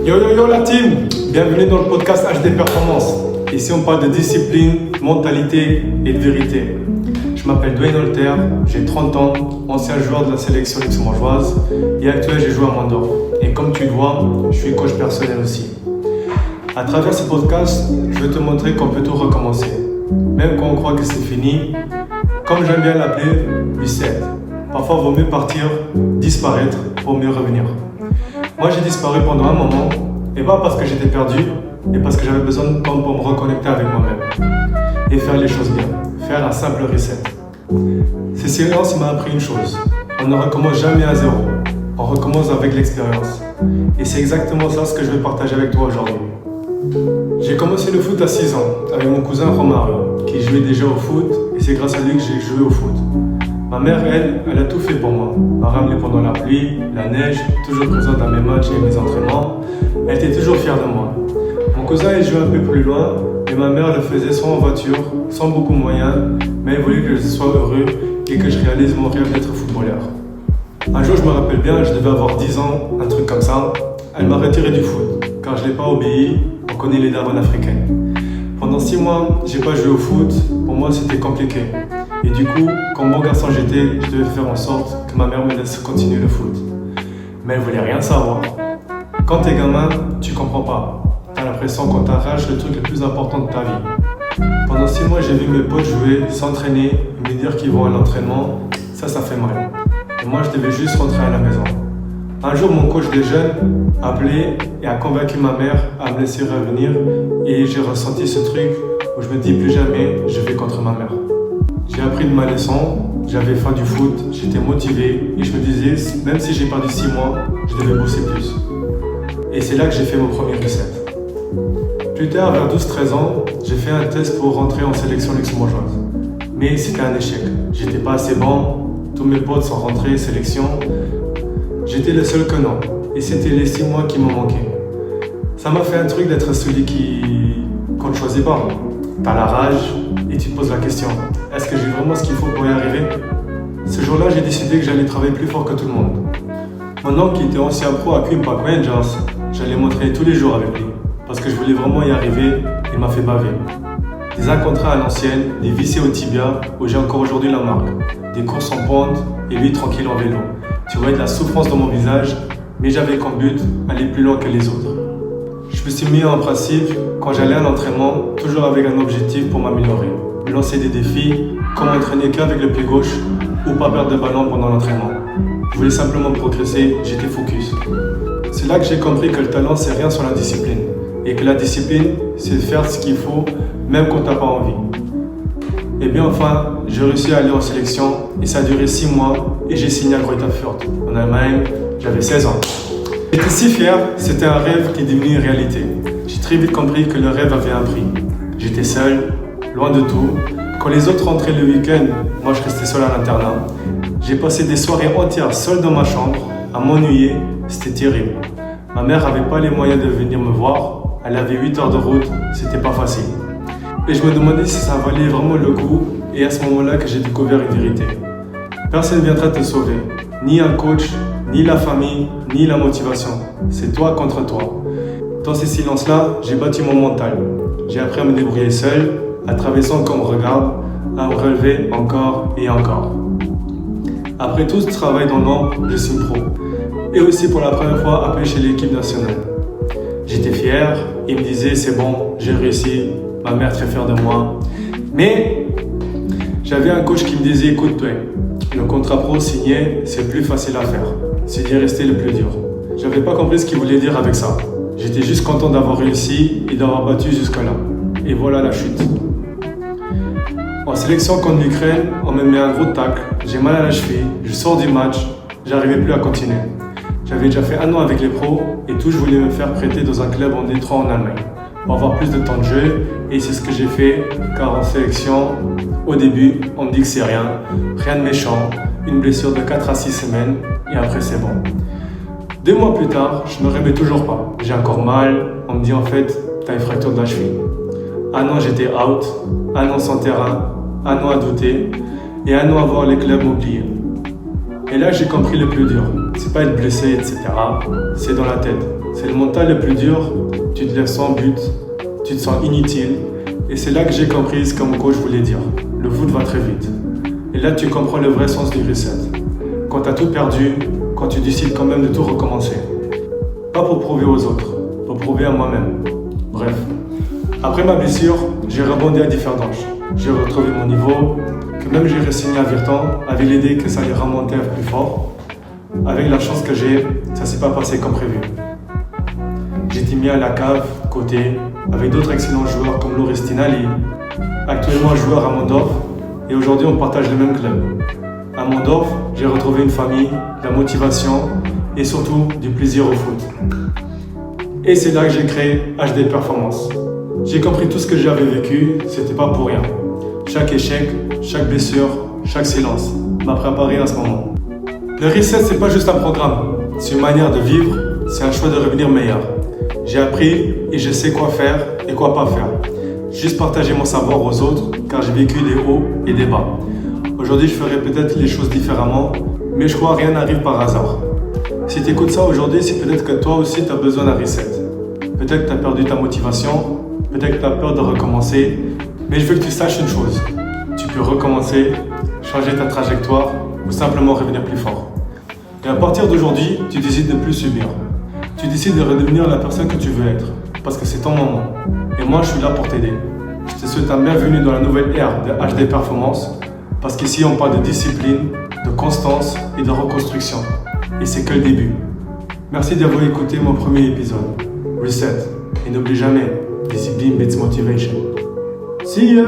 Yo yo yo la team, bienvenue dans le podcast HD Performance. Ici on parle de discipline, mentalité et de vérité. Je m'appelle Dwayne Holter, j'ai 30 ans, ancien joueur de la sélection luxembourgeoise et actuel j'ai joué à Mandor. Et comme tu le vois, je suis coach personnel aussi. À travers ce podcast, je vais te montrer qu'on peut tout recommencer. Même quand on croit que c'est fini, comme j'aime bien l'appeler, reset. Parfois, il vaut mieux partir, disparaître pour mieux revenir. Moi, j'ai disparu pendant un moment, et pas parce que j'étais perdu, mais parce que j'avais besoin de temps pour me reconnecter avec moi-même. Et faire les choses bien, faire un simple reset. Ces séances m'ont appris une chose, on ne recommence jamais à zéro, on recommence avec l'expérience. Et c'est exactement ça ce que je vais partager avec toi aujourd'hui. J'ai commencé le foot à 6 ans, avec mon cousin Romario, qui jouait déjà au foot, et c'est grâce à lui que j'ai joué au foot. Ma mère, elle a tout fait pour moi. M'a ramené pendant la pluie, la neige, toujours présente à mes matchs et mes entraînements. Elle était toujours fière de moi. Mon cousin, il jouait un peu plus loin, et ma mère le faisait soit en voiture, sans beaucoup de moyens, mais elle voulait que je sois heureux et que je réalise mon rêve d'être footballeur. Un jour, je me rappelle bien, je devais avoir 10 ans, un truc comme ça. Elle m'a retiré du foot, car je n'ai pas obéi, on connaît les darons africaines. Pendant 6 mois, j'ai pas joué au foot, pour moi c'était compliqué. Et du coup, comme bon garçon j'étais, je devais faire en sorte que ma mère me laisse continuer le foot. Mais elle voulait rien savoir. Quand t'es gamin, tu comprends pas. T'as l'impression qu'on t'arrache le truc le plus important de ta vie. Pendant 6 mois, j'ai vu mes potes jouer, s'entraîner, me dire qu'ils vont à l'entraînement. Ça fait mal. Et moi, je devais juste rentrer à la maison. Un jour, mon coach des jeunes a appelé et a convaincu ma mère à me laisser revenir. Et j'ai ressenti ce truc où je me dis plus jamais, je vais contre ma mère. J'ai appris de ma leçon, j'avais faim du foot, j'étais motivé et je me disais, même si j'ai perdu 6 mois, je devais bosser plus. Et c'est là que j'ai fait mon premier reset. Plus tard, vers 12-13 ans, j'ai fait un test pour rentrer en sélection luxembourgeoise. Mais c'était un échec. J'étais pas assez bon, tous mes potes sont rentrés sélection. J'étais le seul que non. Et c'était les 6 mois qui m'ont manqué. Ça m'a fait un truc d'être celui qu'on ne choisit pas. T'as la rage et tu te poses la question, est-ce que j'ai vraiment ce qu'il faut pour y arriver? Ce jour-là, j'ai décidé que j'allais travailler plus fort que tout le monde. Mon oncle qui était ancien pro à Queen Park Rangers, j'allais m'entraîner tous les jours avec lui. Parce que je voulais vraiment y arriver, il m'a fait baver. Des incontrats à l'ancienne, des vissés au tibia, où j'ai encore aujourd'hui la marque. Des courses en pente et lui tranquille en vélo. Tu voyais de la souffrance dans mon visage, mais j'avais comme but aller plus loin que les autres. Je me suis mis en principe, quand j'allais à l'entraînement, toujours avec un objectif pour m'améliorer. Me lancer des défis, comme m'entraîner qu'avec le pied gauche, ou pas perdre de ballon pendant l'entraînement. Je voulais simplement progresser, j'étais focus. C'est là que j'ai compris que le talent c'est rien sans la discipline. Et que la discipline, c'est de faire ce qu'il faut, même quand t'as pas envie. Et bien enfin, j'ai réussi à aller en sélection, et ça a duré 6 mois, et j'ai signé à Greuther Fürth, en Allemagne, j'avais 16 ans. J'étais si fier, c'était un rêve qui est devenu une réalité. J'ai très vite compris que le rêve avait un prix. J'étais seul, loin de tout. Quand les autres rentraient le week-end, moi je restais seul à l'internat. J'ai passé des soirées entières seul dans ma chambre, à m'ennuyer, c'était terrible. Ma mère n'avait pas les moyens de venir me voir, elle avait 8 heures de route, c'était pas facile. Et je me demandais si ça valait vraiment le coup, et à ce moment-là que j'ai découvert une vérité. Personne ne viendra te sauver, ni un coach, ni la famille, ni la motivation. C'est toi contre toi. Dans ces silences-là, j'ai battu mon mental. J'ai appris à me débrouiller seul, à travailler sans qu'on me regarde, à me relever encore et encore. Après tout ce travail dans l'ombre, je suis pro. Et aussi pour la première fois appelé chez l'équipe nationale. J'étais fier, il me disait c'est bon, j'ai réussi, ma mère très fière de moi. Mais j'avais un coach qui me disait écoute-toi, le contrat pro signé, c'est plus facile à faire. C'est d'y rester le plus dur. J'avais pas compris ce qu'il voulait dire avec ça. J'étais juste content d'avoir réussi et d'avoir battu jusque-là. Et voilà la chute. En sélection contre l'Ukraine, on me met un gros tacle, j'ai mal à la cheville, je sors du match, j'arrivais plus à continuer. J'avais déjà fait 1 an avec les pros et tout, je voulais me faire prêter dans un club en Détroit en Allemagne pour avoir plus de temps de jeu et c'est ce que j'ai fait car en sélection, au début, on me dit que c'est rien de méchant, une blessure de 4 à 6 semaines et après c'est bon. 2 mois plus tard, je me remets toujours pas. J'ai encore mal, on me dit en fait, t'as une fracture de la cheville. 1 an j'étais out, 1 an sans terrain, 1 an à douter et 1 an à voir les clubs m'oublier. Et là j'ai compris le plus dur. c'est pas être blessé, etc. C'est dans la tête. C'est le mental le plus dur. Tu te lèves sans but, tu te sens inutile. Et c'est là que j'ai compris ce que mon coach voulait dire. Le foot va très vite. Et là, tu comprends le vrai sens du reset. Quand tu as tout perdu, quand tu décides quand même de tout recommencer. Pas pour prouver aux autres, pour prouver à moi-même. Bref. Après ma blessure, j'ai rebondi à Differdange. J'ai retrouvé mon niveau, que même j'ai re-signé à Virton, avec l'idée que ça allait remonter plus fort. Avec la chance que j'ai, ça s'est pas passé comme prévu. J'ai été mis à la cave, côté, avec d'autres excellents joueurs comme Loris Tinali, actuellement joueur à Mondorf, et aujourd'hui on partage le même club. À Mondorf, j'ai retrouvé une famille, de la motivation et surtout du plaisir au foot. Et c'est là que j'ai créé HD Performance. J'ai compris tout ce que j'avais vécu, c'était pas pour rien. Chaque échec, chaque blessure, chaque silence m'a préparé à ce moment. Le reset, c'est pas juste un programme, c'est une manière de vivre, c'est un choix de revenir meilleur. J'ai appris et je sais quoi faire et quoi pas faire. Juste partager mon savoir aux autres car j'ai vécu des hauts et des bas. Aujourd'hui, je ferai peut-être les choses différemment, mais je crois que rien n'arrive par hasard. Si tu écoutes ça aujourd'hui, c'est peut-être que toi aussi tu as besoin d'un reset. Peut-être que tu as perdu ta motivation, peut-être que tu as peur de recommencer, mais je veux que tu saches une chose. Tu peux recommencer, changer ta trajectoire ou simplement revenir plus fort. Et à partir d'aujourd'hui, tu décides de ne plus subir. Tu décides de redevenir la personne que tu veux être, parce que c'est ton moment. Et moi, je suis là pour t'aider. Je te souhaite un bienvenue dans la nouvelle ère de HD Performance, parce qu'ici, on parle de discipline, de constance et de reconstruction. Et c'est que le début. Merci d'avoir écouté mon premier épisode. Reset. Et n'oublie jamais, discipline beats motivation. See ya!